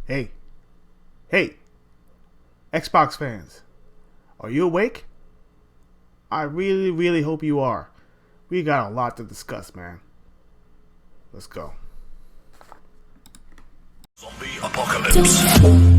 Hey, hey, Xbox fans, are you awake? I really hope you are. We got a lot to discuss, man. Let's go. Zombie apocalypse.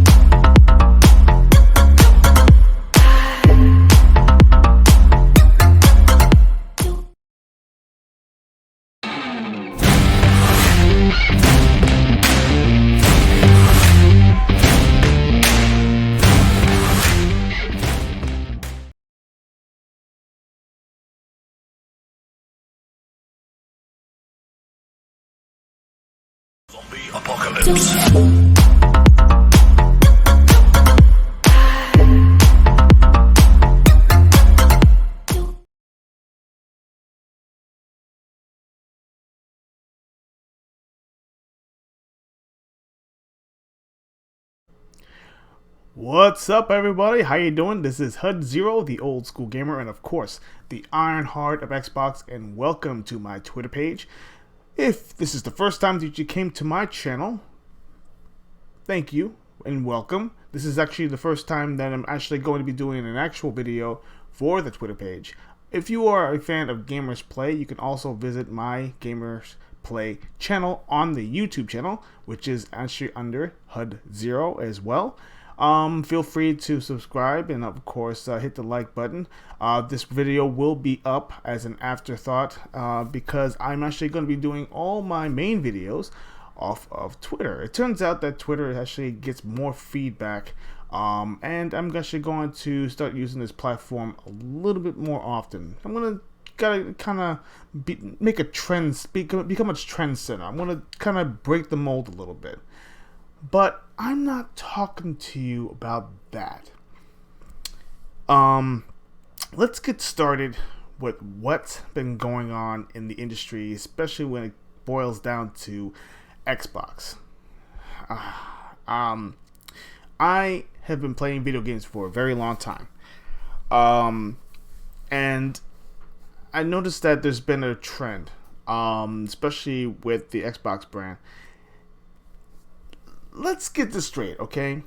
Zombie apocalypse. What's up, everybody? How you doing? This is HudXero, the old school gamer, and of course, the Iron Heart of Xbox, and welcome to my Twitter page. If this is the first time that you came to my channel, thank you and welcome. This is actually the first time that I'm actually going to be doing an actual video for the Twitter page. If you are a fan of Gamers Play, you can also visit my Gamers Play channel on the YouTube channel, which is actually under HudXero as well. Feel free to subscribe and of course hit the like button. This video will be up as an afterthought because I'm actually going to be doing all my main videos off of Twitter. It turns out that Twitter actually gets more feedback, and I'm actually going to start using this platform a little bit more often. I'm gonna kind of make a trend, become a trendsetter. I'm gonna kind of break the mold a little bit. But I'm not talking to you about that. Let's get started with what's been going on in the industry, especially when it boils down to Xbox. I have been playing video games for a very long time. And I noticed that there's been a trend, especially with the Xbox brand. Let's get this straight, okay?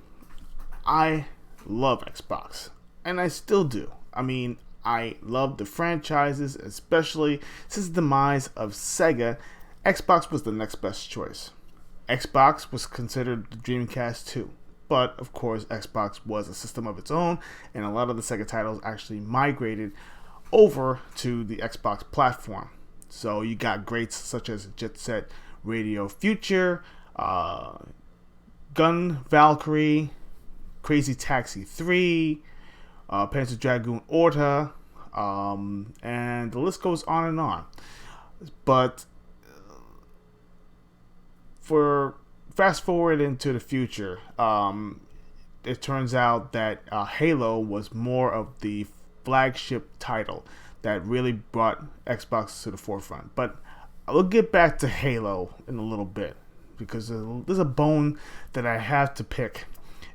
I love Xbox, and I still do. I mean, I love the franchises, especially since the demise of Sega. Xbox was the next best choice. Xbox was considered the Dreamcast too, but of course Xbox was a system of its own, and a lot of the Sega titles actually migrated over to the Xbox platform. So you got greats such as Jet Set Radio Future, Gun Valkyrie, Crazy Taxi 3, Panzer Dragoon Orta, and the list goes on and on. But for fast forward into the future, it turns out that Halo was more of the flagship title that really brought Xbox to the forefront. But we'll get back to Halo in a little bit, because there's a bone that I have to pick,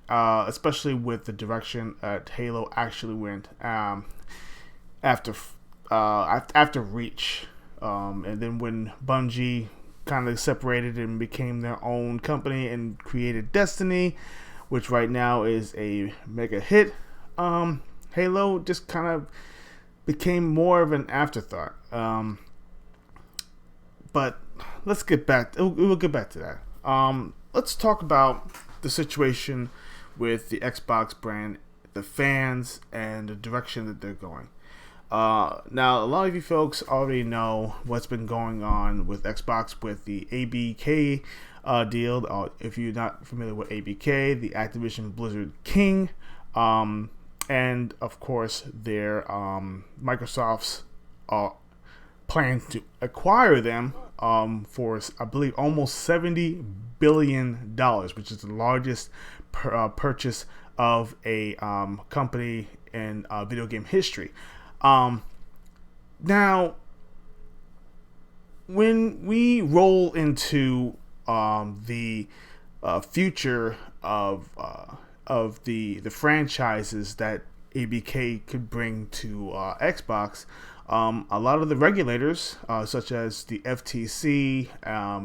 especially with the direction that Halo actually went after Reach, and then when Bungie kind of separated and became their own company and created Destiny, which right now is a mega hit. Halo just kind of became more of an afterthought. But let's get back. We'll get back to that. Let's talk about the situation with the Xbox brand, the fans, and the direction that they're going. Now, a lot of you folks already know what's been going on with Xbox with the ABK deal. If you're not familiar with ABK, the Activision Blizzard King, and of course their Microsoft's plan to acquire them for, I believe, almost $70 billion, which is the largest purchase of a company in video game history. Now, when we roll into the future of the franchises that ABK could bring to Xbox, a lot of the regulators, such as the FTC, I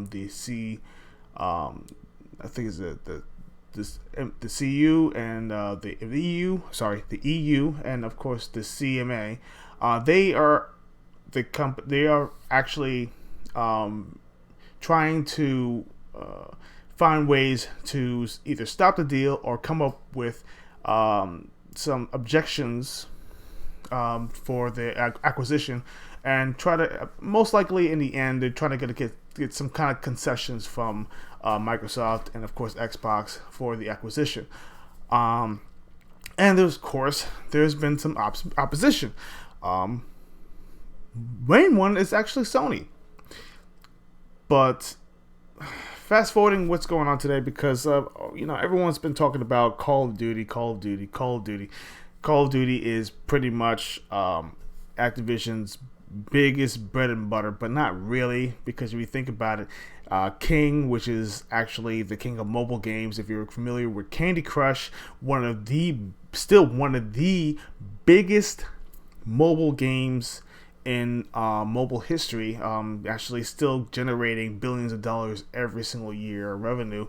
think is the the CU and the EU, the EU, and of course the CMA. They are They are actually trying to find ways to either stop the deal or come up with some objections for the acquisition, and try to most likely in the end they're trying to get some kind of concessions from Microsoft and of course Xbox for the acquisition. And there's been some opposition. Main one is actually Sony. But fast forwarding what's going on today, because everyone's been talking about Call of Duty. Call of Duty is pretty much Activision's biggest bread and butter, but not really, because if you think about it, King, which is actually the king of mobile games, if you're familiar with Candy Crush, one of the biggest mobile games in mobile history, actually still generating billions of dollars every single year of revenue.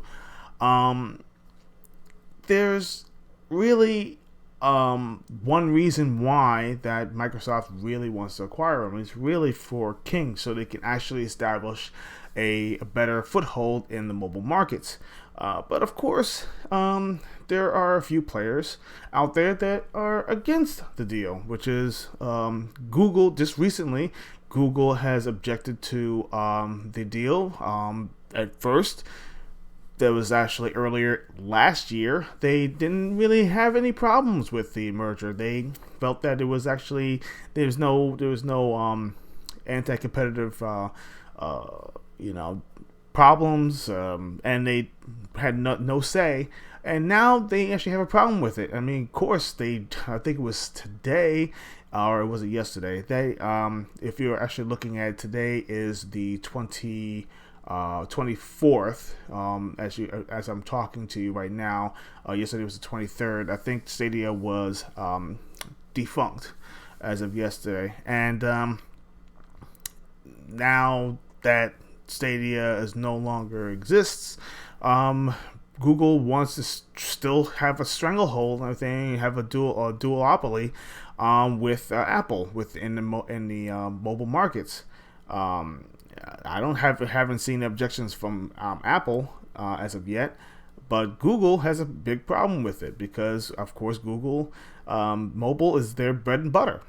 There's really one reason why that Microsoft really wants to acquire them. It's really for King, so they can actually establish a better foothold in the mobile markets. But of course, there are a few players out there that are against the deal, which is Google. Just recently, Google has objected to the deal. At first, that was actually earlier last year, they didn't really have any problems with the merger. They felt that it was actually there was no anti-competitive problems, and they had no say. And now they actually have a problem with it. I mean, of course, I think it was today, or was it yesterday? If you're actually looking at it, today is the 24th, as I'm talking to you right now. Yesterday was the 23rd. I think Stadia was defunct as of yesterday, and now that Stadia no longer exists, Google wants to still have a stranglehold and everything, have a duopoly with Apple within the mobile markets. I haven't seen objections from Apple as of yet, but Google has a big problem with it because, of course, Google mobile is their bread and butter.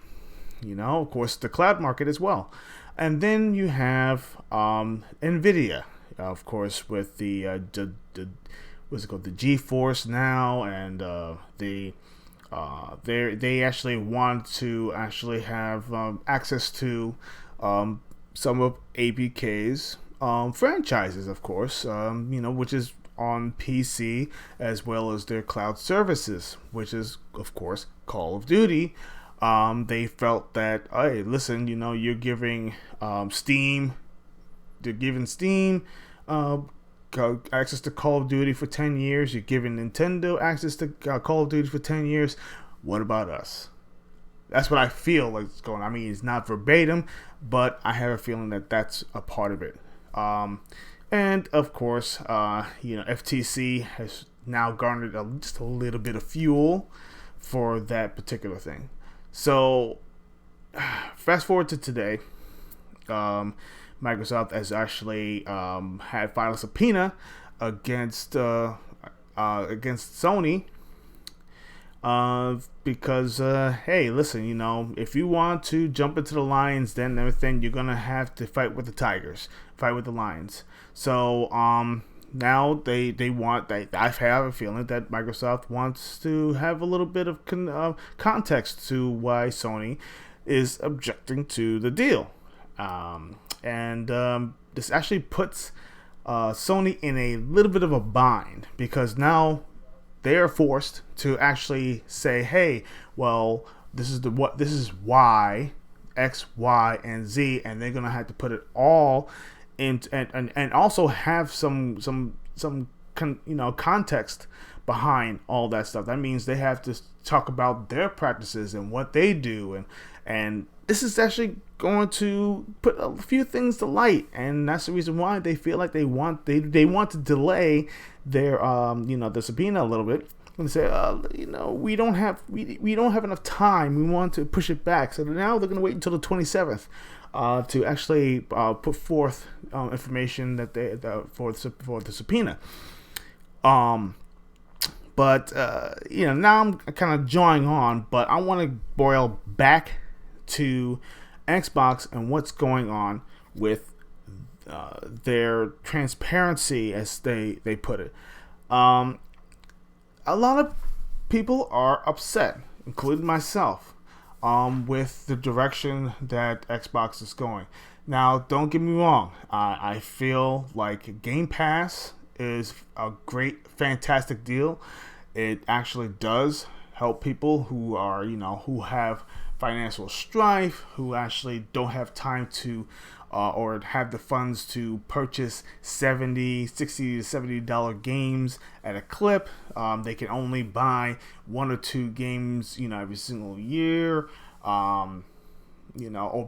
Of course, the cloud market as well. And then you have Nvidia, of course, with the what's it called, the GeForce now, and they actually want to actually have access to some of ABK's franchises, of course, which is on PC, as well as their cloud services, which is, of course, Call of Duty. They felt that, hey, listen, you're giving Steam access to Call of Duty for 10 years. You're giving Nintendo access to Call of Duty for 10 years. What about us? That's what I feel like it's going on. I mean, it's not verbatim, but I have a feeling that that's a part of it. And of course, FTC has now garnered just a little bit of fuel for that particular thing. So, fast forward to today, Microsoft has actually had filed a subpoena against Sony, because hey, listen, if you want to jump into the lions, then everything, you're gonna have to fight with the tigers, fight with the lions. So now I have a feeling that Microsoft wants to have a little bit of context to why Sony is objecting to the deal. And this actually puts Sony in a little bit of a bind, because now they are forced to actually say, hey, well, this is why X, Y, and Z, and they're gonna have to put it all in, and also have some context behind all that stuff. That means they have to talk about their practices and what they do, And this is actually going to put a few things to light, and that's the reason why they feel like they want to delay their the subpoena a little bit, and say we don't have enough time. We want to push it back. So now they're going to wait until the 27th to actually put forth information that for the subpoena. But now I'm kind of jawing on, but I want to boil back to Xbox and what's going on with their transparency, as they put it. A lot of people are upset, including myself, with the direction that Xbox is going. Now, don't get me wrong. I feel like Game Pass is a great, fantastic deal. It actually does help people who are, who have financial strife, who actually don't have time to or have the funds to purchase $60 to $70 games at a clip. They can only buy 1 or 2 games, every single year. Or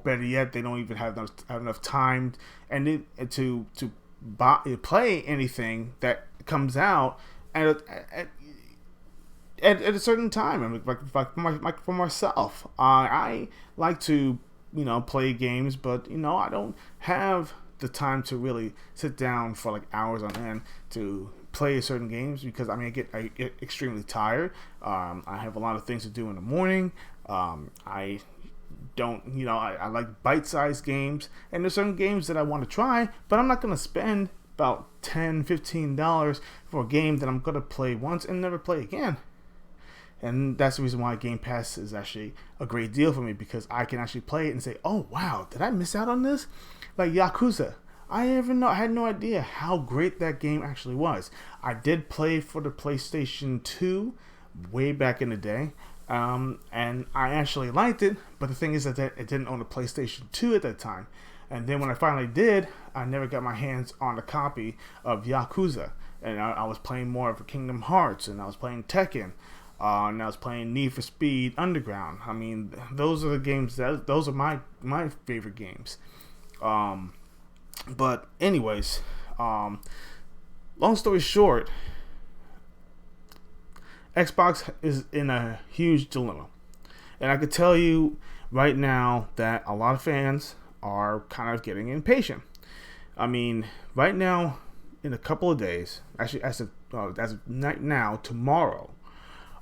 better yet, they don't even have enough time to play anything that comes out at a certain time. I mean, like for myself, I like to play games, but I don't have the time to really sit down for like hours on end to play certain games, because I get extremely tired. I have a lot of things to do in the morning. I don't, I like bite-sized games, and there's certain games that I want to try, but I'm not going to spend about $10-15 for a game that I'm going to play once and never play again. And that's the reason why Game Pass is actually a great deal for me, because I can actually play it and say, oh wow, did I miss out on this? Like Yakuza, I had no idea how great that game actually was. I did play for the PlayStation 2 way back in the day, and I actually liked it, but the thing is that it didn't own a PlayStation 2 at that time. And then when I finally did, I never got my hands on a copy of Yakuza, and I was playing more of Kingdom Hearts, and I was playing Tekken, and I was playing Need for Speed Underground. I mean, those are the games those are my favorite games. But anyways, long story short, Xbox is in a huge dilemma, and I could tell you right now that a lot of fans are kind of getting impatient. I mean, right now, in a couple of days, actually as of right now, tomorrow,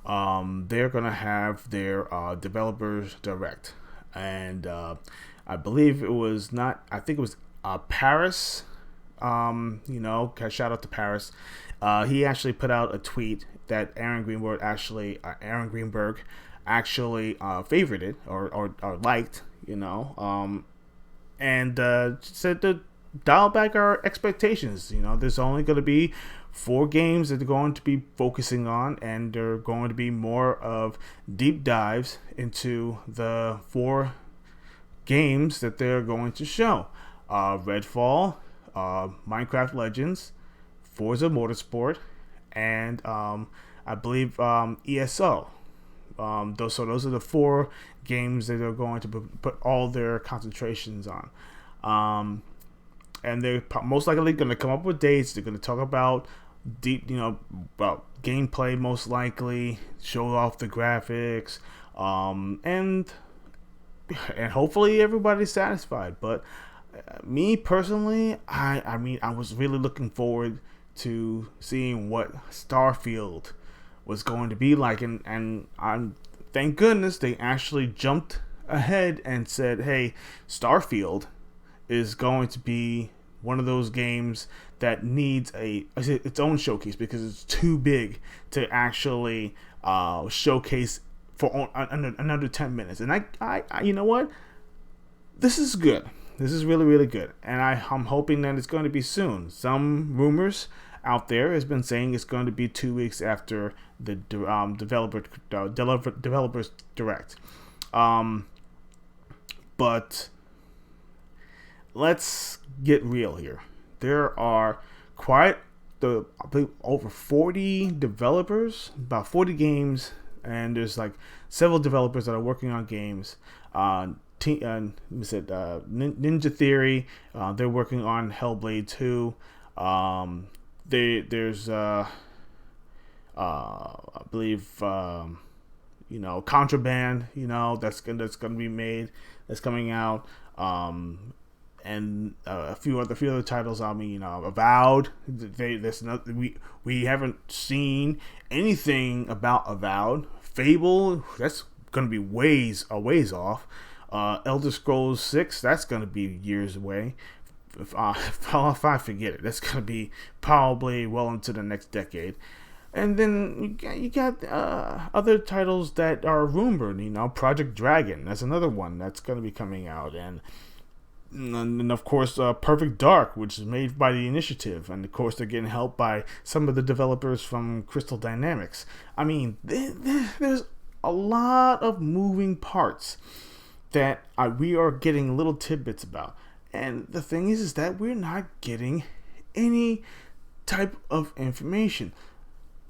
they're gonna have their developers direct, and I believe it was I think it was Paris. Shout out to Paris. He actually put out a tweet that Aaron Greenberg actually favored it or liked, and said to dial back our expectations. There's only going to be 4 games that they're going to be focusing on, and they're going to be more of deep dives into the 4 games that they're going to show. Redfall, Minecraft Legends, Forza Motorsport, and I believe ESO. Those are the 4 games that they're going to put all their concentrations on. And they're most likely going to come up with dates. They're going to talk about about gameplay, most likely, show off the graphics, and hopefully everybody's satisfied. But me personally, I was really looking forward to seeing what Starfield was going to be like, and I'm thank goodness they actually jumped ahead and said, hey, Starfield is going to be one of those games that needs its own showcase, because it's too big to actually showcase for another 10 minutes. And I you know what, this is good. This is really, really good, and I'm hoping that it's going to be soon. Some rumors out there has been saying it's going to be 2 weeks after the developers direct. But let's get real here. There are I believe over 40 developers, about 40 games, and there's like several developers that are working on games. Ninja Theory. They're working on Hellblade 2. There's I believe Contraband. That's gonna be made. That's coming out. And a few other titles. I mean, Avowed. We haven't seen anything about Avowed. Fable. That's gonna be a ways off. Elder Scrolls 6. That's gonna be years away. If I forget it, that's gonna be probably well into the next decade. And then you got other titles that are rumored. Project Dragon. That's another one that's gonna be coming out, and of course Perfect Dark, which is made by the Initiative, and of course they're getting help by some of the developers from Crystal Dynamics. I mean, there's a lot of moving parts that we are getting little tidbits about, and the thing is that we're not getting any type of information.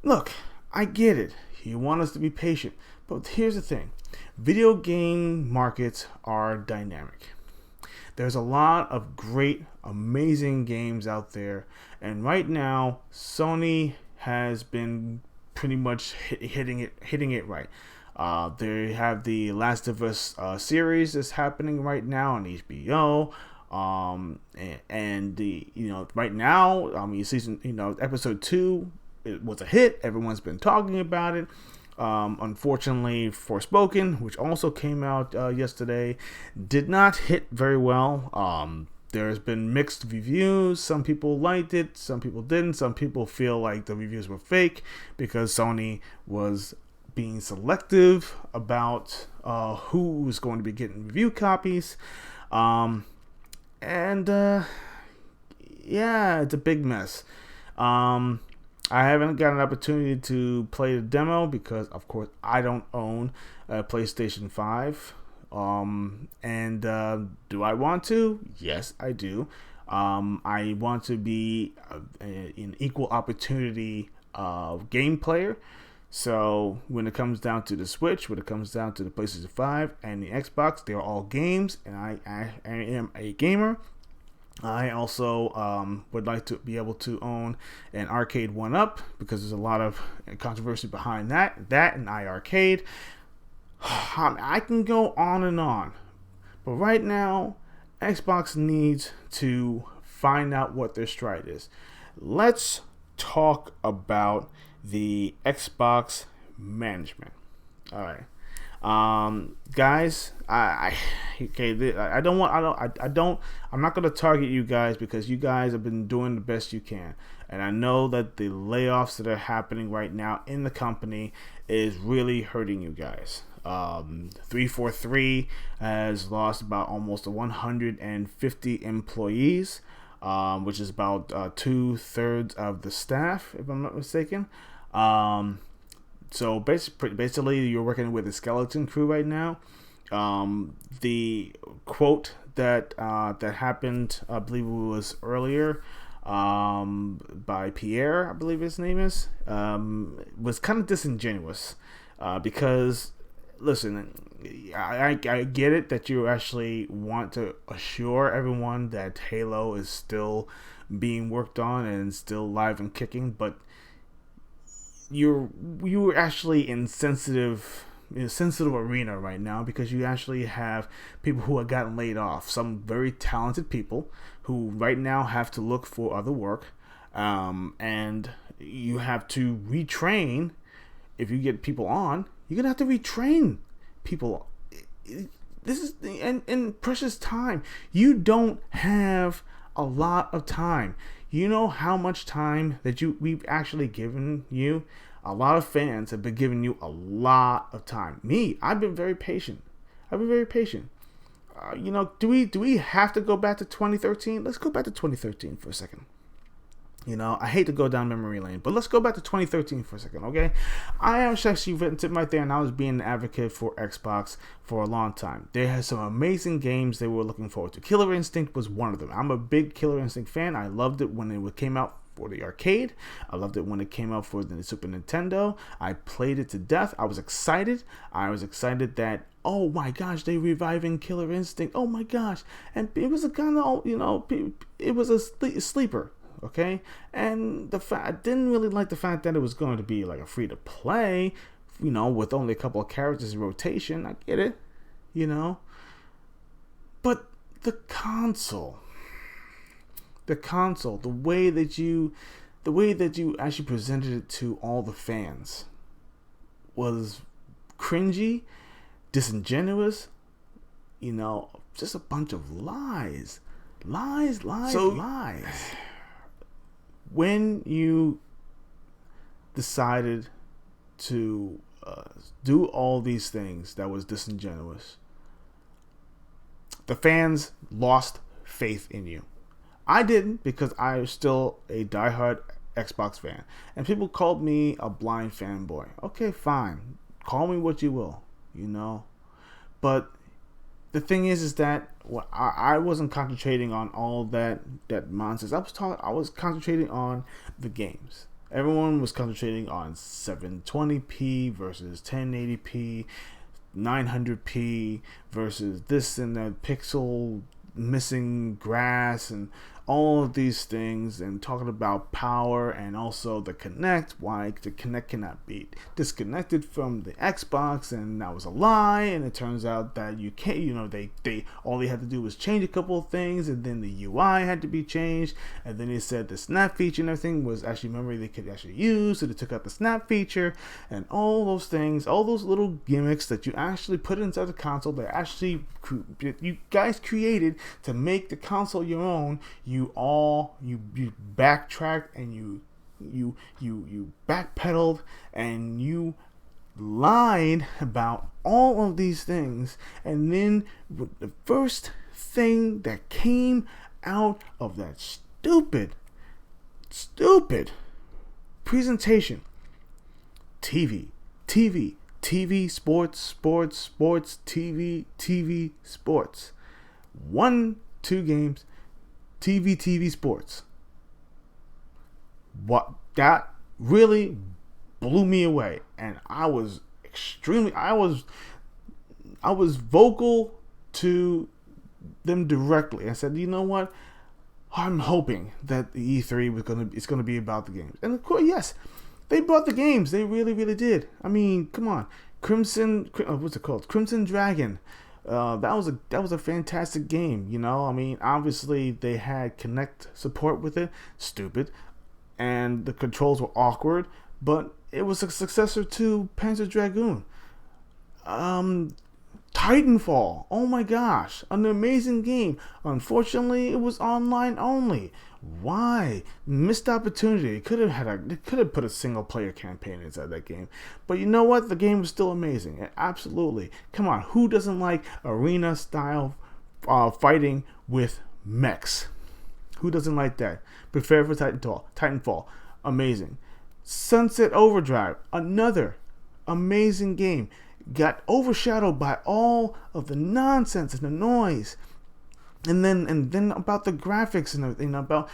Look, I get it. You want us to be patient, but here's the thing: video game markets are dynamic. There's a lot of great, amazing games out there, and right now, Sony has been pretty much hitting it right. They have the Last of Us series that's happening right now on HBO, and the right now, season episode 2, it was a hit. Everyone's been talking about it. Unfortunately, Forspoken, which also came out yesterday, did not hit very well. There's been mixed reviews. Some people liked it, some people didn't. Some people feel like the reviews were fake because Sony was being selective about who was going to be getting review copies. Yeah, it's a big mess. I haven't got an opportunity to play the demo because, of course, I don't own a PlayStation 5. Do I want to? Yes, I do. I want to be an equal opportunity game player. So when it comes down to the Switch, when it comes down to the PlayStation 5 and the Xbox, they're all games, and I am a gamer. I also would like to be able to own an arcade 1-up because there's a lot of controversy behind that and iArcade. I can go on and on, but right now Xbox needs to find out what their stride is. Let's talk about the Xbox management. All right. Guys, I'm not gonna target you guys because you guys have been doing the best you can, and I know that the layoffs that are happening right now in the company is really hurting you guys. 343 has lost about almost 150 employees, which is about 2/3 of the staff, if I'm not mistaken. So basically, you're working with a skeleton crew right now. The quote that happened, I believe it was earlier, by Pierre, I believe his name is, was kind of disingenuous, because, listen, I get it that you actually want to assure everyone that Halo is still being worked on and still live and kicking, but you were actually in sensitive arena right now because you actually have people who have gotten laid off, some very talented people who right now have to look for other work, and you have to retrain. If you get people on, you're gonna have to retrain people. This is in precious time. You don't have a lot of time. You know how much time that we've actually given you? A lot of fans have been giving you a lot of time. Me, I've been very patient. Do we have to go back to 2013? Let's go back to 2013 for a second. I hate to go down memory lane, but let's go back to 2013 for a second, okay? I actually written it right there, and I was being an advocate for Xbox for a long time. They had some amazing games they were looking forward to. Killer Instinct was one of them. I'm a big Killer Instinct fan. I loved it when it came out for the arcade. I loved it when it came out for the Super Nintendo. I played it to death. I was excited. I was excited that, oh my gosh, they reviving Killer Instinct. Oh my gosh. And it was a kind of, it was a sleeper. Okay. And I didn't really like the fact that it was going to be like a free to play, with only a couple of characters in rotation. I get it, but the console, the way that you actually presented it to all the fans was cringy, disingenuous, just a bunch of lies. When you decided to do all these things that was disingenuous, the fans lost faith in you. I didn't, because I'm still a diehard Xbox fan. And people called me a blind fanboy. Okay, fine. Call me what you will, But the thing is that I wasn't concentrating on all that nonsense. I was concentrating on the games. Everyone was concentrating on 720p versus 1080p, 900p versus this and that pixel missing grass and all of these things, and talking about power and also the Kinect, why the Kinect cannot be disconnected from the Xbox, and that was a lie. And it turns out that you can't, they all they had to do was change a couple of things, and then the UI had to be changed, and then they said the snap feature and everything was actually memory they could actually use, so they took out the snap feature, and all those things, all those little gimmicks that you actually put inside the console that actually you guys created to make the console your own. You backtracked and you backpedaled and you lied about all of these things, and then the first thing that came out of that stupid presentation, TV, sports, TV, sports, 1-2 games, TV, sports. What that really blew me away, and I was vocal to them directly. I said, you know what? I'm hoping that the E3 is gonna be about the games, and of course, yes, they brought the games. They really did. I mean, come on, Crimson Dragon. That was a fantastic game, I mean, obviously they had Kinect support with it, stupid, and the controls were awkward, but it was a successor to Panzer Dragoon. Titanfall, oh my gosh, an amazing game. Unfortunately, it was online only. Why? Missed opportunity. They could have put a single player campaign inside that game. But you know what? The game was still amazing. Absolutely. Come on, who doesn't like arena style fighting with mechs? Who doesn't like that? Prepare for Titanfall. Amazing. Sunset Overdrive, another amazing game. Got overshadowed by all of the nonsense and the noise. And then about the graphics and everything, about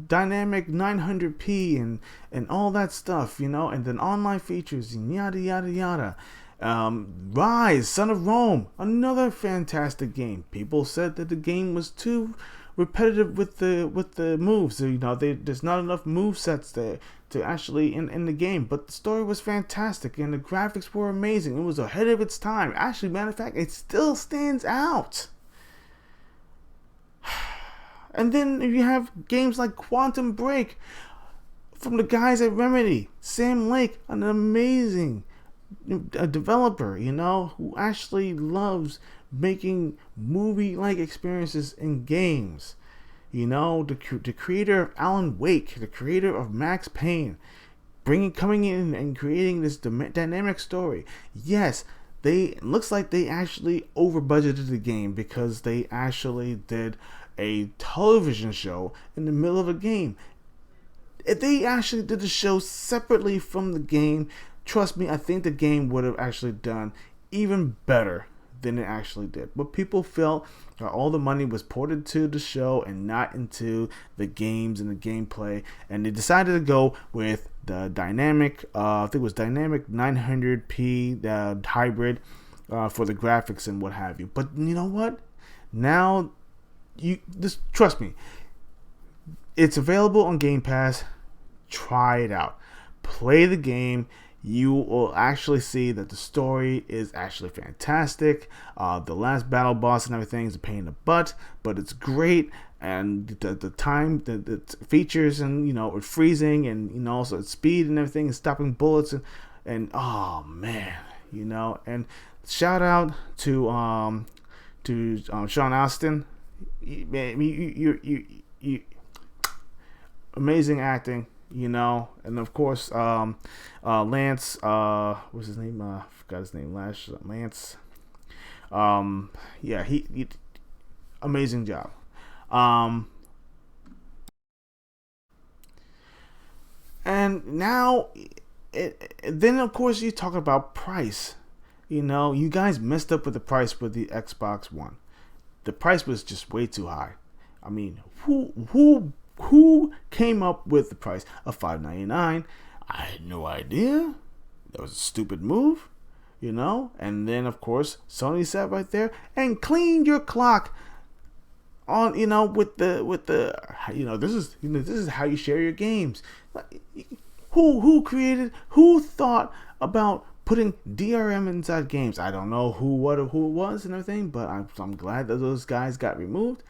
dynamic 900p and all that stuff, and then online features and yada yada yada. Rise, Son of Rome, another fantastic game. People said that the game was too repetitive with the moves. There's not enough move sets there to actually in the game, but the story was fantastic and the graphics were amazing. It was ahead of its time. Actually, matter of fact, it still stands out. And then you have games like Quantum Break from the guys at Remedy. Sam Lake, an amazing developer, who actually loves making movie-like experiences in games. The creator of Alan Wake, the creator of Max Payne, coming in and creating this dynamic story. Yes, it looks like they actually over-budgeted the game because they actually did a television show in the middle of a game. If they actually did the show separately from the game, trust me, I think the game would have actually done even better than it actually did. But people felt that all the money was poured into the show and not into the games and the gameplay, and they decided to go with the dynamic, I think it was dynamic 900p hybrid for the graphics and what have you. But you know what? Now, you just trust me. It's available on Game Pass. Try it out. Play the game. You will actually see that the story is actually fantastic. The last battle boss and everything is a pain in the butt, but it's great. And the time, the features, and with freezing, and also speed and everything, and stopping bullets, and oh man, and shout out to Sean Astin. You amazing acting. And of course, Lance, what's his name? Forgot his name. Lance. He amazing job. And now, then of course you talk about price. You guys messed up with the price with the Xbox One. The price was just way too high. I mean, who came up with the price of $5.99? I had no idea. That was a stupid move, And then of course Sony sat right there and cleaned your clock on, with the this is how you share your games. Who thought about putting DRM inside games? I don't know who it was and everything, but I'm glad that those guys got removed.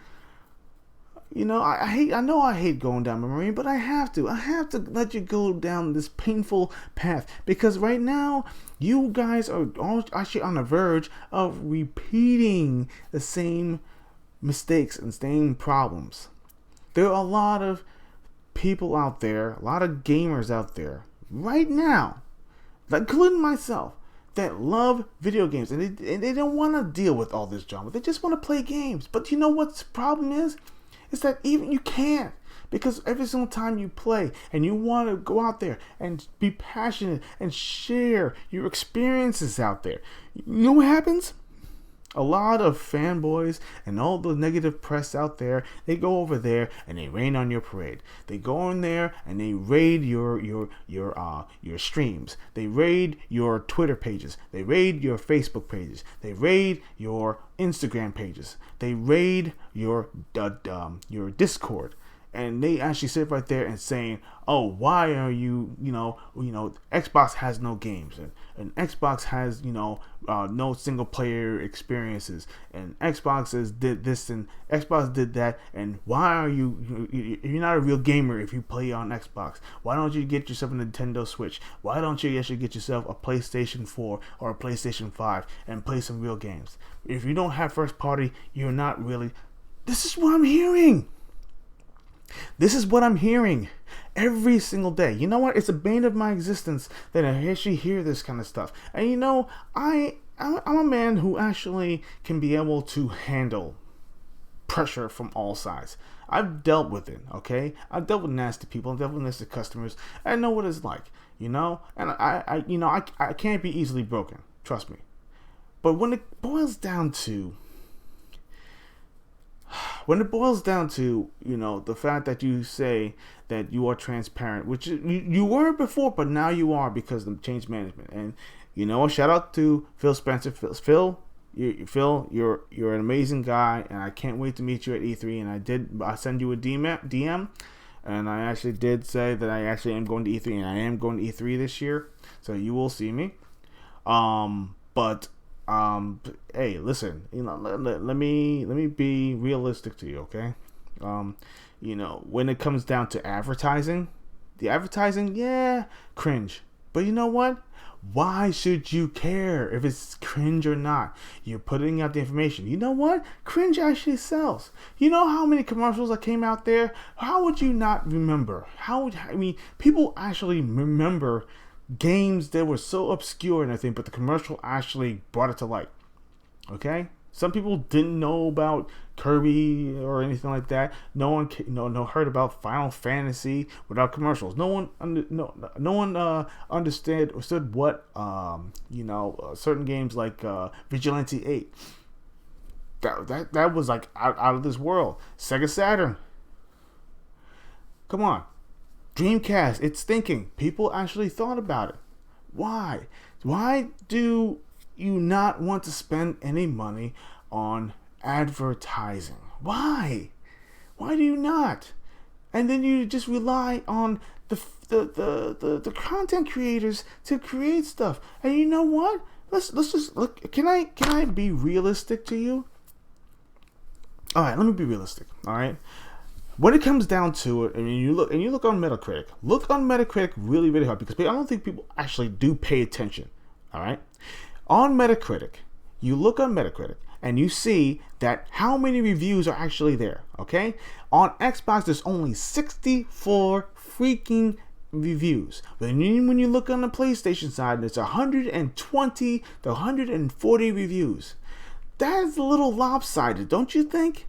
I know I hate going down memory lane, but I have to let you go down this painful path, because right now you guys are all actually on the verge of repeating the same mistakes and same problems. There are a lot of people out there, a lot of gamers out there right now, including myself, that love video games, and they don't want to deal with all this drama. They just want to play games. But you know what the problem is? It's that even you can't, because every single time you play and you want to go out there and be passionate and share your experiences out there, you know what happens? A lot of fanboys and all the negative press out there, they go over there and they rain on your parade. They go in there and they raid your streams. They raid your Twitter pages. They raid your Facebook pages. They raid your Instagram pages. They raid your Discord. And they actually sit right there and saying, "Oh, why are you, Xbox has no games, and Xbox has, no single player experiences, and Xbox did this and Xbox did that, and why are you're not a real gamer if you play on Xbox? Why don't you get yourself a Nintendo Switch? Why don't you actually get yourself a PlayStation 4 or a PlayStation 5 and play some real games? If you don't have first party, you're not really." This is what I'm hearing. This is what I'm hearing every single day. You know what? It's a bane of my existence that I actually hear this kind of stuff. And I'm a man who actually can be able to handle pressure from all sides. I've dealt with it, okay? I've dealt with nasty people. I've dealt with nasty customers. I know what it's like, And I can't be easily broken. Trust me. But when it boils down to the fact that you say that you are transparent, which you were before, but now you are because of change management. And shout out to Phil Spencer. Phil, you're an amazing guy, and I can't wait to meet you at E3. And I send you a DM, and I actually did say that I actually am going to E3, and I am going to E3 this year, so you will see me. Hey, listen, let me be realistic to you, okay? When it comes down to advertising, cringe. But you know what? Why should you care if it's cringe or not? You're putting out the information. You know what? Cringe actually sells. You know how many commercials that came out there? How would you not remember? People actually remember games that were so obscure and everything, but the commercial actually brought it to light. Okay? Some people didn't know about Kirby or anything like that. No one heard about Final Fantasy without commercials. No one understood what certain games like Vigilante 8. That was like out of this world. Sega Saturn. Come on. Dreamcast, it's thinking. People actually thought about it. Why? Why do you not want to spend any money on advertising? Why? Why do you not? And then you just rely on the content creators to create stuff. And you know what? Let's just look. Can I be realistic to you? All right, let me be realistic. All right. When it comes down to it, you look on Metacritic. Look on Metacritic really, really hard, because I don't think people actually do pay attention. All right. On Metacritic, you look on Metacritic and you see that how many reviews are actually there. Okay. On Xbox, there's only 64 freaking reviews. But when you look on the PlayStation side, there's 120 to 140 reviews. That is a little lopsided, don't you think?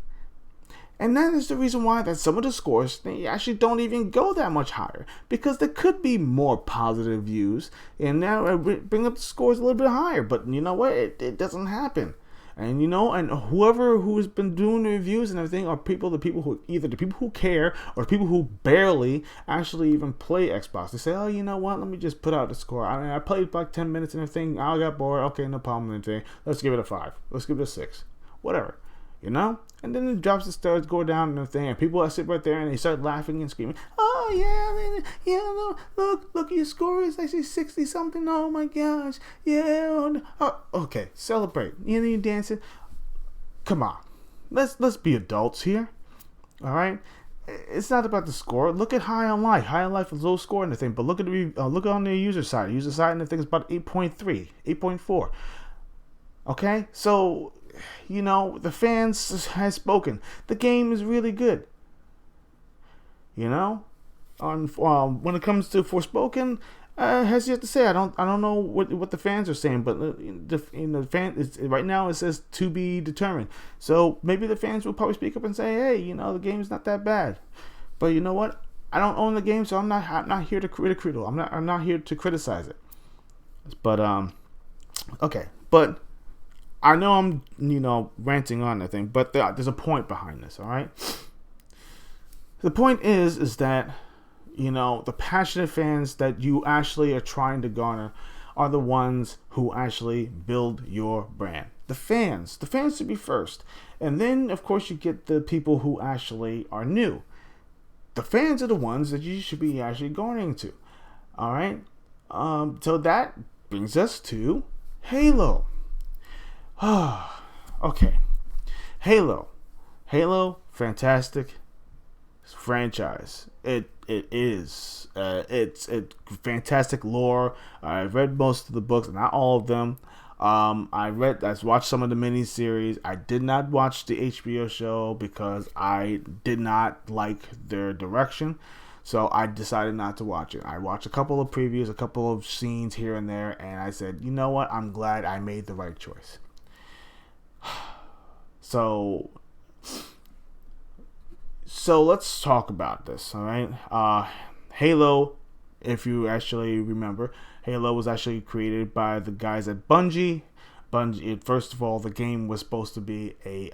And that is the reason why that some of the scores, they actually don't even go that much higher, because there could be more positive views and now bring up the scores a little bit higher. But you know what? It doesn't happen. And and whoever who has been doing the reviews and everything are the people who care, or people who barely actually even play Xbox. They say, oh, you know what? Let me just put out the score. I played like 10 minutes and everything. I got bored. Okay, no problem. Anything. Let's give it a 5. Let's give it a 6. Whatever. And then it drops the stars, go down and everything, and people sit right there and they start laughing and screaming, oh yeah, look, your score is actually 60 something, oh my gosh, yeah, okay, celebrate, you're dancing, come on, let's be adults here, alright, it's not about the score. Look at High on Life is low score and everything, but look at look on the user side and the thing is about 8.3, 8.4, okay, so the fans has spoken. The game is really good. When it comes to Forspoken, has yet to say. I don't know what the fans are saying, but the fan right now it says to be determined. So maybe the fans will probably speak up and say, hey, the game's not that bad. But you know what? I don't own the game, so I'm not here to critical. I'm not here to criticize it. But okay, but. I know I'm, ranting on that thing, but there's a point behind this, all right? The point is that, the passionate fans that you actually are trying to garner are the ones who actually build your brand. The fans should be first. And then, of course, you get the people who actually are new. The fans are the ones that you should be actually garnering to, all right? So that brings us to Halo. Okay. Halo, fantastic franchise. It is. It's fantastic lore. I've read most of the books, not all of them. I watched some of the miniseries. I did not watch the HBO show because I did not like their direction. So I decided not to watch it. I watched a couple of previews, a couple of scenes here and there, and I said, you know what? I'm glad I made the right choice. So let's talk about this, all right? Halo, if you actually remember, Halo was actually created by the guys at Bungie. First of all, the game was supposed to be a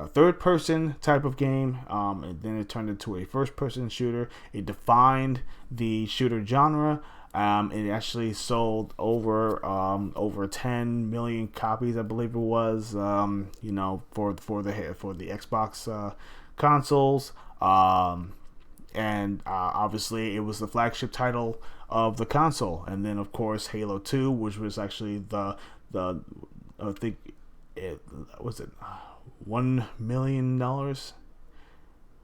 third-person type of game, and then it turned into a first-person shooter. It defined the shooter genre. It actually sold over 10 million copies, I believe it was. For the Xbox consoles, and obviously it was the flagship title of the console. And then of course Halo 2, which was actually the I think it was it $1 million. Was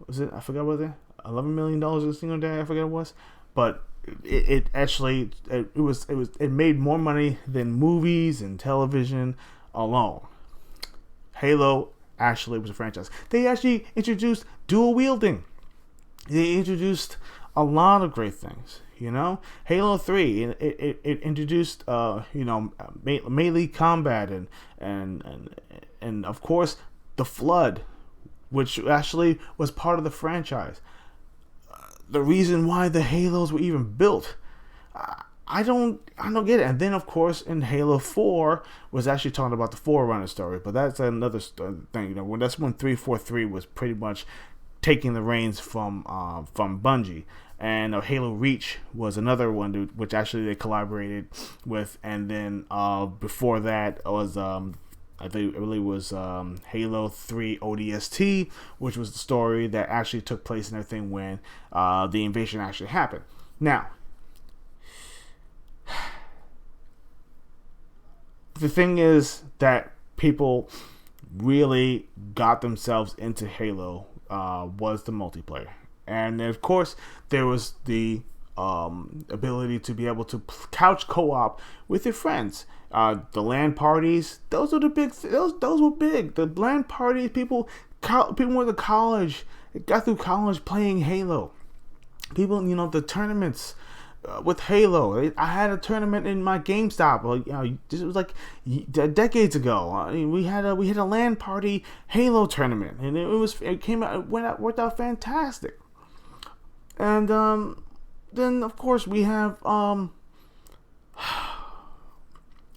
it? I forgot what it. $11 million a single day. I forget what it was, but. It made more money than movies and television alone. Halo actually was a franchise. They actually introduced dual wielding. They introduced a lot of great things. Halo 3, it introduced melee combat and of course the Flood, which actually was part of the franchise. The reason why the Halos were even built, I don't get it. And then of course in Halo 4 was actually talking about the Forerunner story, but that's another thing. That's when 343 was pretty much taking the reins from Bungie. And Halo Reach was another one which actually they collaborated with. And then before that was I think it really was Halo 3 ODST, which was the story that actually took place and everything when the invasion actually happened. Now, the thing is that people really got themselves into Halo was the multiplayer. And of course, there was the ability to be able to couch co-op with your friends. The LAN parties, those were the big. Those were big. The LAN parties, people went to college, got through college playing Halo. People, the tournaments with Halo. I had a tournament in my GameStop. This was like decades ago. We had a LAN party Halo tournament, and it worked out fantastic. And then of course we have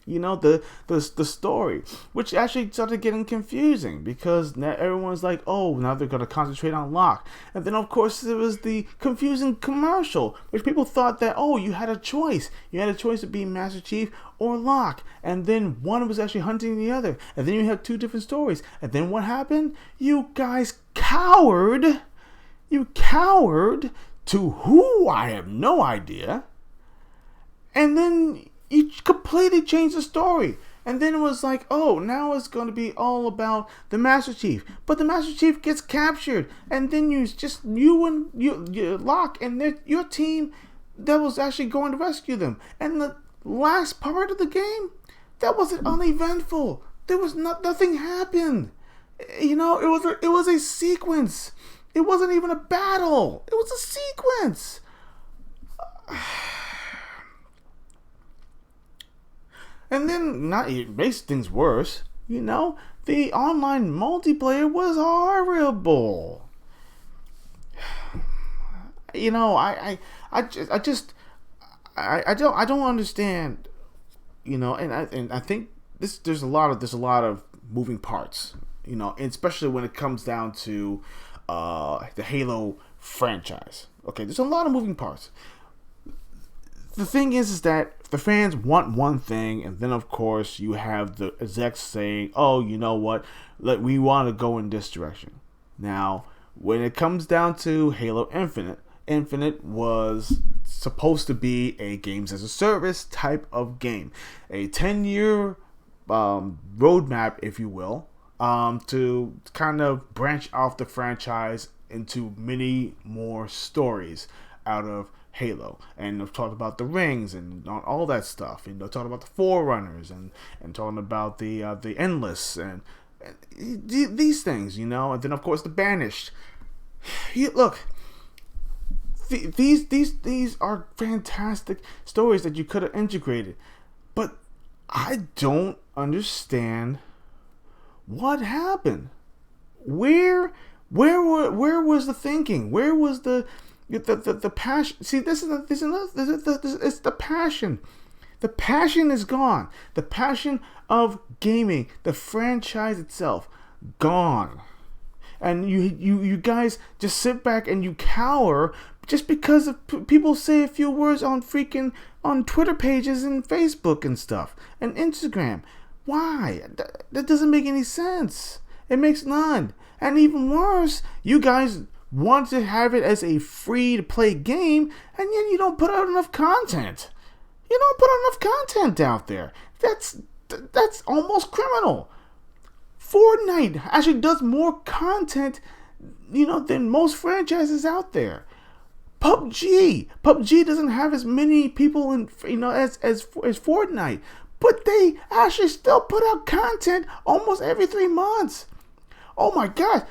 the story, which actually started getting confusing because now everyone's like, oh, now they're going to concentrate on Locke. And then of course there was the confusing commercial, which people thought that, oh, you had a choice to be Master Chief or Locke, and then one was actually hunting the other, and then you had two different stories. And then what happened? You guys cowered to who? I have no idea. And then you completely changed the story. And then it was like, oh, now it's going to be all about the Master Chief. But the Master Chief gets captured. And then you Locke and your team that was actually going to rescue them. And the last part of the game, that was uneventful. There was nothing happened. It was a sequence. It wasn't even a battle. It was a sequence. And then, it makes things worse. The online multiplayer was horrible. I don't understand. And I think there's a lot of moving parts. Especially when it comes down to the Halo franchise. Okay, there's a lot of moving parts. The thing is that the fans want one thing, and then of course you have the execs saying, oh, you know what, we want to go in this direction. Now, when it comes down to Halo Infinite was supposed to be a games as a service type of game, a 10-year roadmap, if you will, to kind of branch off the franchise into many more stories out of Halo. And I've talked about the rings and all that stuff. Talking about the Forerunners and talking about the Endless and these things, And then of course the Banished. Look, these are fantastic stories that you could have integrated, but I don't understand what happened. Where was the thinking? Where was the passion? See, this is it's the passion. The passion is gone. The passion of gaming, the franchise itself, gone. And you guys just sit back and you cower just because people say a few words on Twitter pages and Facebook and stuff and Instagram. Why? That doesn't make any sense. It makes none. And even worse, you guys want to have it as a free-to-play game, and yet you don't put out enough content. You don't put enough content out there. That's almost criminal. Fortnite actually does more content, than most franchises out there. PUBG doesn't have as many people as Fortnite, but they actually still put out content almost every 3 months. Oh my God!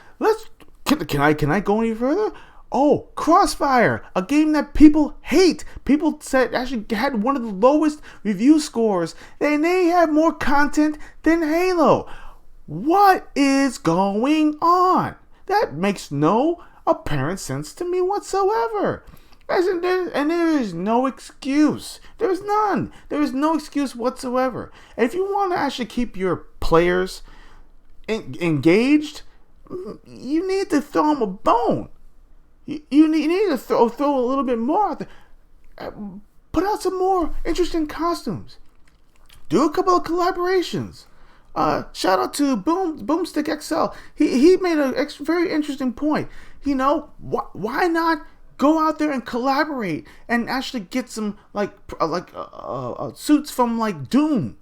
Can I go any further? Oh, Crossfire, a game that people hate. People said actually had one of the lowest review scores. And they have more content than Halo. What is going on? That makes no apparent sense to me whatsoever. And there is no excuse. There is none. There is no excuse whatsoever. And if you want to actually keep your players engaged, you need to throw them a bone. You need to throw a little bit more out there. Put out some more interesting costumes. Do a couple of collaborations. Shout out to Boomstick XL. He made a very interesting point. You know, why not go out there and collaborate and actually get some suits from like Doom?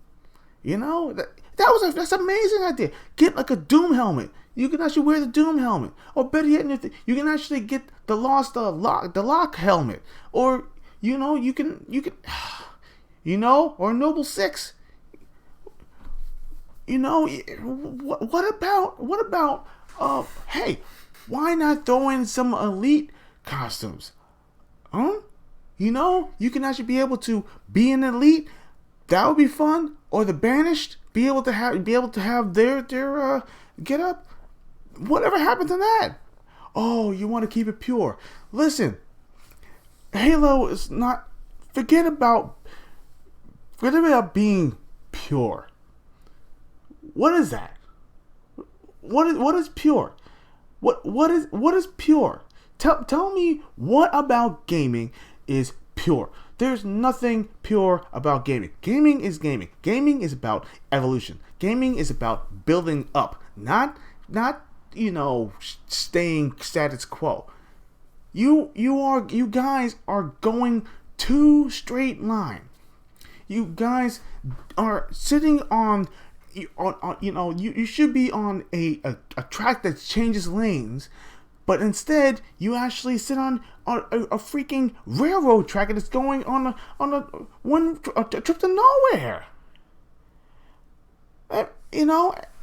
You know, that's an amazing idea. Get like a Doom helmet. You can actually wear the Doom helmet, or better yet, you can actually get the Lock helmet, or you can, or Noble 6. What about hey, why not throw in some elite costumes? You can actually be able to be an elite. That would be fun. Or the Banished, be able to have their get up. Whatever happened to that? Oh, you want to keep it pure. Listen, Halo is not. Forget about being pure. What is that? What is pure? What is pure? Tell me what about gaming is pure. There's nothing pure about gaming. Gaming is gaming. Gaming is about evolution. Gaming is about building up, not staying status quo. You guys are going too straight line. You guys are sitting on you should be on a track that changes lanes, but instead you actually sit on a freaking railroad track and it's going on a trip to nowhere.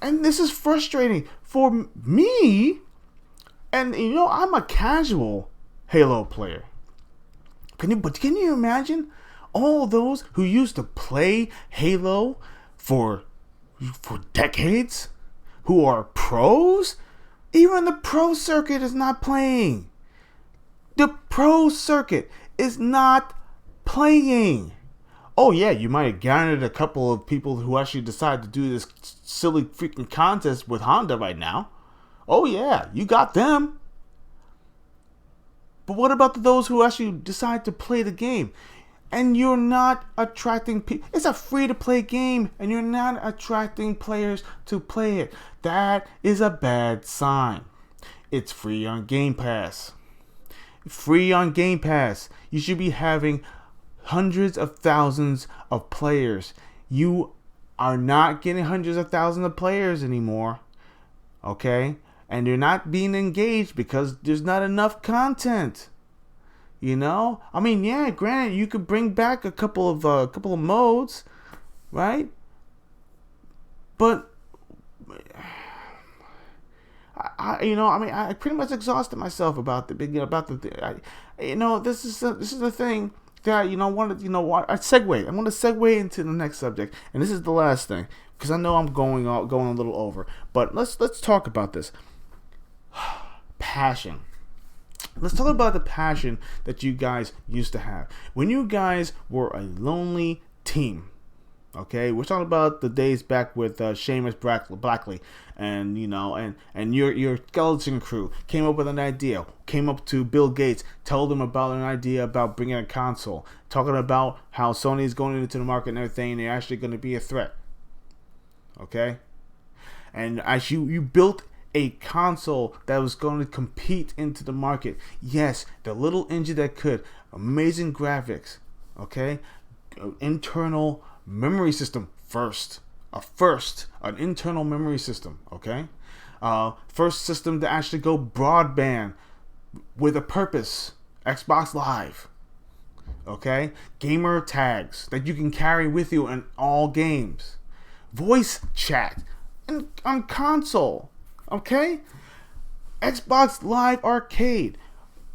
And this is frustrating for me. And I'm a casual Halo player. Can you imagine all those who used to play Halo for decades, who are pros? Even the pro circuit is not playing. The pro circuit is not playing. Oh yeah, you might have garnered a couple of people who actually decide to do this silly freaking contest with Honda right now. Oh yeah, you got them. But what about those who actually decide to play the game? And you're not attracting people. It's a free-to-play game, and you're not attracting players to play it. That is a bad sign. It's free on Game Pass. Free on Game Pass. You should be having hundreds of thousands of players. You are not getting hundreds of thousands of players anymore. Okay? And you're not being engaged because there's not enough content. I mean, yeah, granted, you could bring back a couple of modes, right? But I pretty much exhausted myself about this is the thing that I segue. I'm going to segue into the next subject, and this is the last thing because I know I'm going a little over, but let's talk about this. Passion. Let's talk about the passion that you guys used to have when you guys were a lonely team. Okay, we're talking about the days back with Seamus Blackley, and your skeleton crew came up with an idea, came up to Bill Gates, told him about an idea about bringing a console, talking about how Sony is going into the market and everything, and they're actually going to be a threat. Okay, and as you built a console that was going to compete into the market. Yes, the little engine that could. Amazing graphics. Okay? Internal memory system first. An internal memory system. Okay? First system to actually go broadband with a purpose. Xbox Live. Okay? Gamer tags that you can carry with you in all games. Voice chat on console. Okay? Xbox Live Arcade.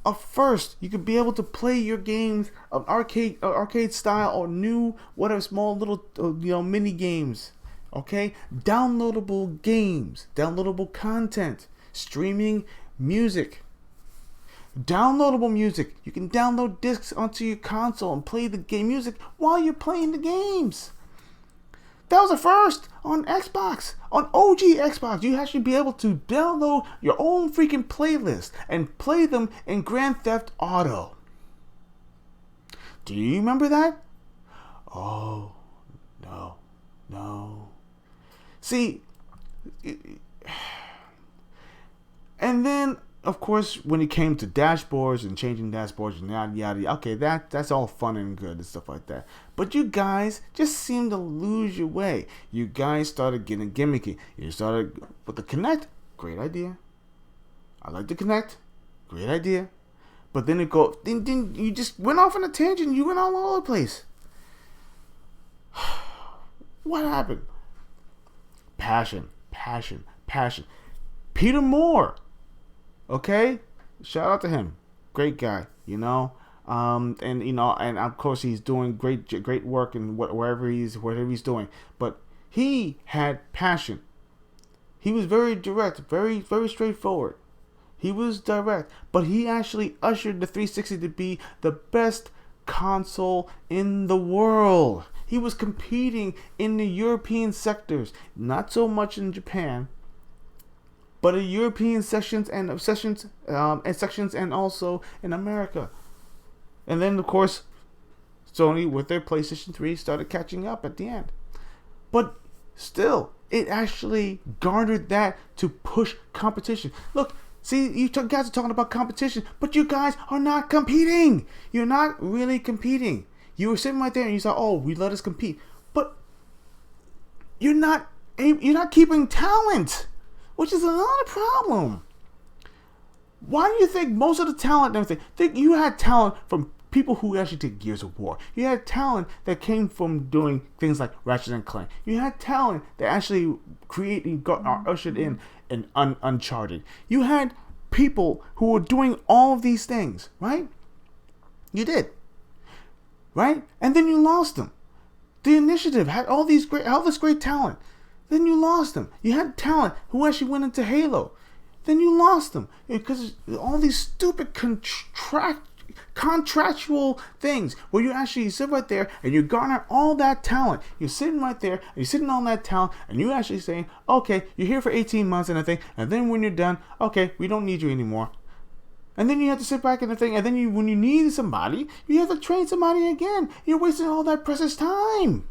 a first. You could be able to play your games of arcade style or new whatever small little mini games. Okay, downloadable games, downloadable content, streaming music. Downloadable music. You can download discs onto your console and play the game music while you're playing the games. That was a first on Xbox. On OG Xbox, you actually be able to download your own freaking playlist and play them in Grand Theft Auto. Do you remember that? Oh, no. See, and then, of course, when it came to dashboards and changing dashboards and yada yada, okay, that's all fun and good and stuff like that. But you guys just seem to lose your way. You guys started getting gimmicky. You started with the Kinect, great idea. I like the Kinect, great idea. But then then you just went off on a tangent. You went all over the place. What happened? Passion. Peter Moore. Okay, shout out to him, great guy, and of course he's doing great work in whatever he's doing. But he had passion. He was very direct, very straightforward. He was direct, but he actually ushered the 360 to be the best console in the world. He was competing in the European sectors, not so much in Japan. But in European sections and also in America. And then, of course, Sony with their PlayStation 3 started catching up at the end. But still, it actually garnered that to push competition. Look, see, you guys are talking about competition, but you guys are not competing. You're not really competing. You were sitting right there and you thought, oh, we let us compete. But you're not keeping talent, which is another problem. Why do you think most of the talent and everything, think you had talent from people who actually did Gears of War? You had talent that came from doing things like Ratchet and Clank. You had talent that actually ushered in Uncharted. You had people who were doing all of these things, right? You did. Right? And then you lost them. The Initiative had all this great talent. Then you lost them. You had talent who actually went into Halo. Then you lost them because all these stupid contractual things where you actually sit right there and you garner all that talent. You're sitting right there and you're sitting on that talent and you're actually saying, okay, you're here for 18 months and everything, and then when you're done, okay, we don't need you anymore. And then you have to sit back and everything, and then when you need somebody, you have to train somebody again. You're wasting all that precious time.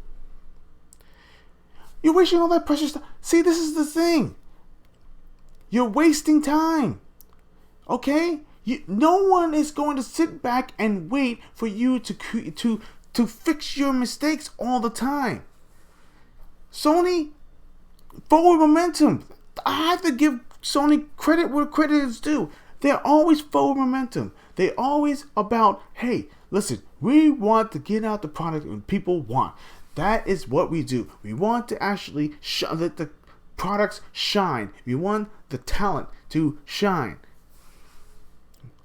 You're wasting all that precious time. See, this is the thing. You're wasting time. Okay? No one is going to sit back and wait for you to fix your mistakes all the time. Sony, forward momentum. I have to give Sony credit where credit is due. They're always forward momentum. They're always about, hey, listen, we want to get out the product and people want. That is what we do. We want to actually let the products shine. We want the talent to shine.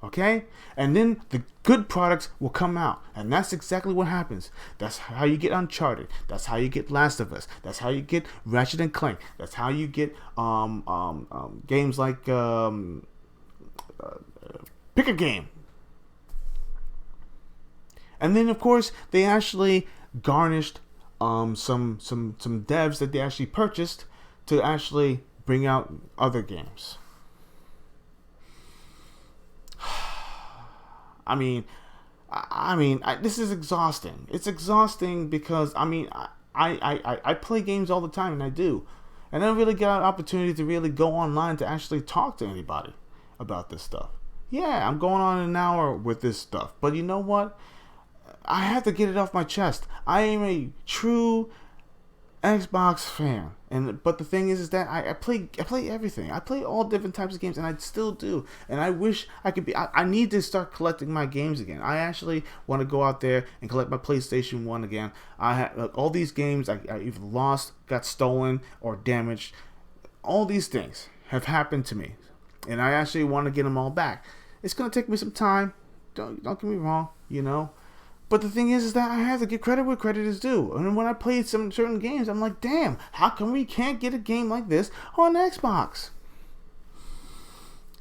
Okay? And then the good products will come out. And that's exactly what happens. That's how you get Uncharted. That's how you get Last of Us. That's how you get Ratchet and Clank. That's how you get games like pick a game. And then, of course, they actually garnished some devs that they actually purchased to actually bring out other games. I mean, this is exhausting. It's exhausting because I play games all the time, and I do, and I don't really get an opportunity to really go online to actually talk to anybody about this stuff. Yeah, I'm going on an hour with this stuff, but you know what? I have to get it off my chest. I am a true Xbox fan, but the thing is that I play everything. I play all different types of games, and I still do. And I wish I could be. I need to start collecting my games again. I actually want to go out there and collect my PlayStation 1 again. I have all these games I either lost, got stolen, or damaged. All these things have happened to me, and I actually want to get them all back. It's gonna take me some time. Don't get me wrong, you know. But the thing is that I have to give credit where credit is due. And when I played some certain games, I'm like, damn, how come we can't get a game like this on Xbox?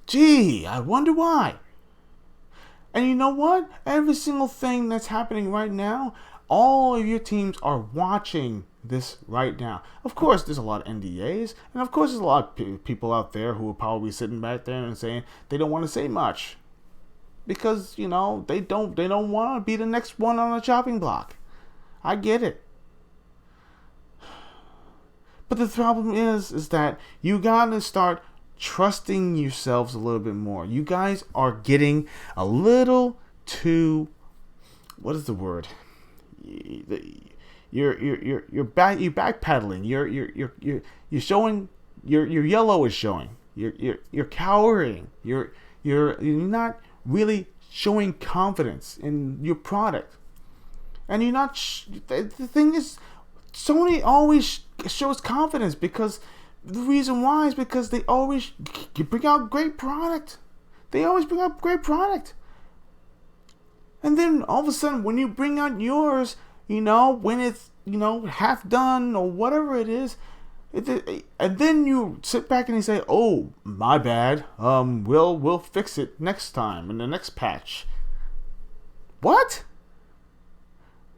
Gee, I wonder why. And you know what? Every single thing that's happening right now, all of your teams are watching this right now. Of course, there's a lot of NDAs, and of course, there's a lot of people out there who are probably sitting back there and saying they don't want to say much because you know they don't want to be the next one on the chopping block. I get it, but the problem is that you gotta start trusting yourselves a little bit more. You guys are getting a little too, what is the word? You're backpedaling. You're showing your yellow is showing. You're cowering. You're not really showing confidence in your product. And you're not. The thing is, Sony always shows confidence because the reason why is because they always bring out great product. They always bring out great product. And then all of a sudden, when you bring out yours, you know, when it's, you know, half done or whatever it is, and then you sit back and you say, "Oh, my bad. We'll fix it next time in the next patch." What?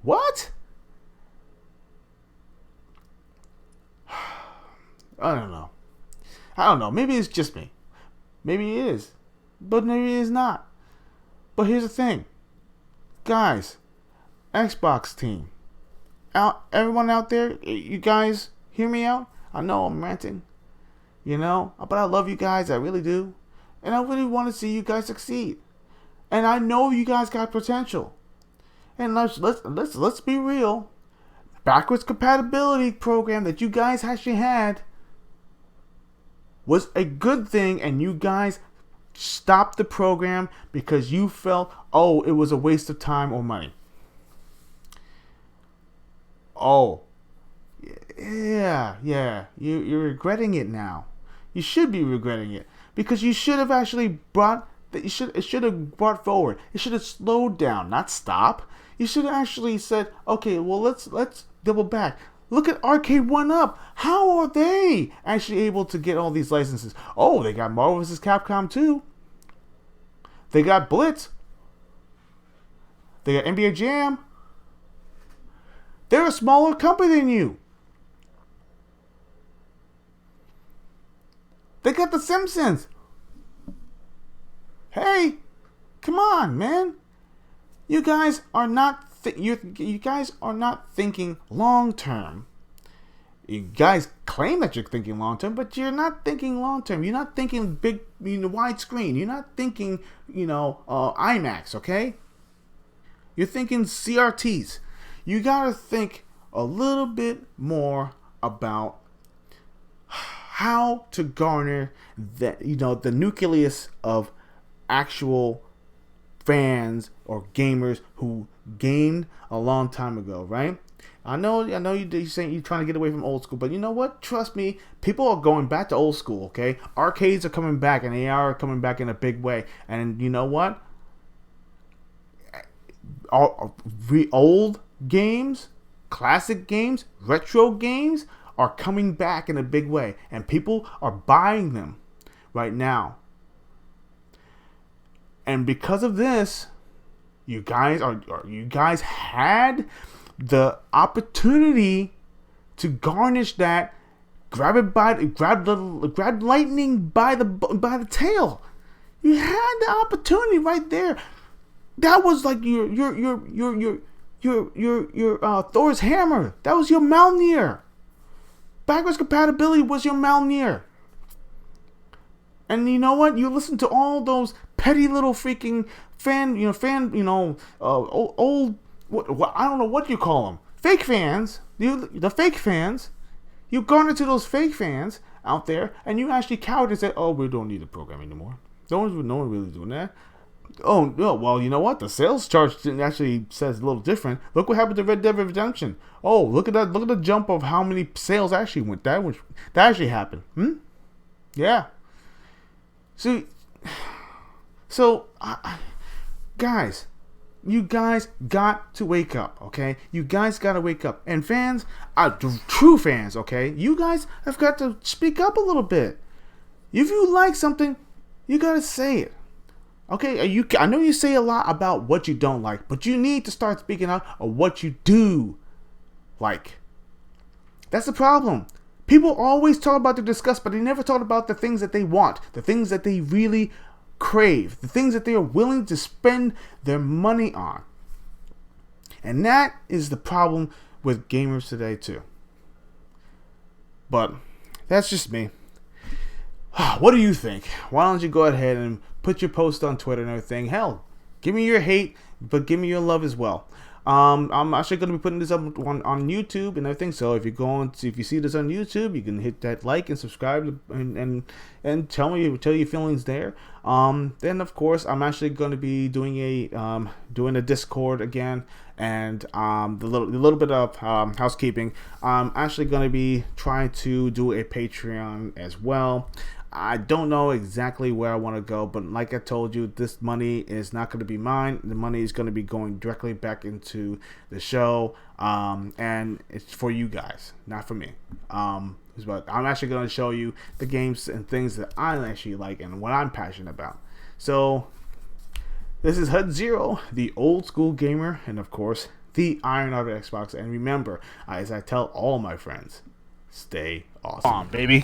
What? I don't know. Maybe it's just me. Maybe it is. But maybe it's not. But here's the thing. Guys, Xbox team. Everyone out there, you guys hear me out? I know I'm ranting. You know? But I love you guys. I really do. And I really want to see you guys succeed. And I know you guys got potential. And let's be real. Backwards compatibility program that you guys actually had was a good thing, and you guys stopped the program because you felt, oh, it was a waste of time or money. Oh, yeah, you're regretting it now. You should be regretting it because you should have actually it should have brought forward. It should have slowed down, not stop. You should have actually said, okay, well let's double back. Look at Arcade 1-Up. How are they actually able to get all these licenses? Oh, they got Marvel vs. Capcom 2. They got Blitz. They got NBA Jam. They're a smaller company than you. They got The Simpsons. Hey, come on, man. You guys are not you guys are not thinking long term. You guys claim that you're thinking long term, but you're not thinking long term. You're not thinking big, widescreen. You're not thinking, IMAX. Okay. You're thinking CRTs. You gotta think a little bit more about how to garner that, the nucleus of actual fans or gamers who gamed a long time ago, right? I know you're saying you're trying to get away from old school, but you know what? Trust me, people are going back to old school, okay? Arcades are coming back, and they are coming back in a big way. And you know what? Old games, classic games, retro games are coming back in a big way, and people are buying them right now. And because of this, you guys had the opportunity to garnish that, grab lightning by the tail. You had the opportunity right there. That was like your Thor's hammer. That was your Mjolnir. Backwards compatibility was your Mjolnir. And you know what? You listen to all those petty little freaking old, I don't know what you call them, fake fans. The fake fans. You garner to those fake fans out there, and you actually cowered and said, "Oh, we don't need the program anymore." No one really doing that. Oh no, well, you know what? The sales chart actually says a little different. Look what happened to Red Dead Redemption. Oh, look at that! Look at the jump of how many sales actually went. That actually happened. Yeah. See, So, guys, you guys got to wake up, okay? You guys got to wake up. And fans, true fans, okay? You guys have got to speak up a little bit. If you like something, you got to say it. Okay, I know you say a lot about what you don't like, but you need to start speaking out of what you do like. That's the problem. People always talk about the disgust, but they never talk about the things that they want, the things that they really crave, the things that they are willing to spend their money on. And that is the problem with gamers today too. But that's just me. What do you think? Why don't you go ahead and put your post on Twitter and everything? Hell, give me your hate, but give me your love as well. I'm actually going to be putting this up on YouTube and everything. So if you see this on YouTube, you can hit that like and subscribe and tell your feelings there. Then of course I'm actually going to be doing a Discord again, and the little bit of housekeeping. I'm actually going to be trying to do a Patreon as well. I don't know exactly where I want to go, but like I told you, this money is not going to be mine. The money is going to be going directly back into the show, and it's for you guys, not for me. But I'm actually going to show you the games and things that I actually like and what I'm passionate about. So this is HudXero, the old school gamer, and of course the Ironheart of Xbox. And remember, as I tell all my friends, stay awesome. Come on, baby.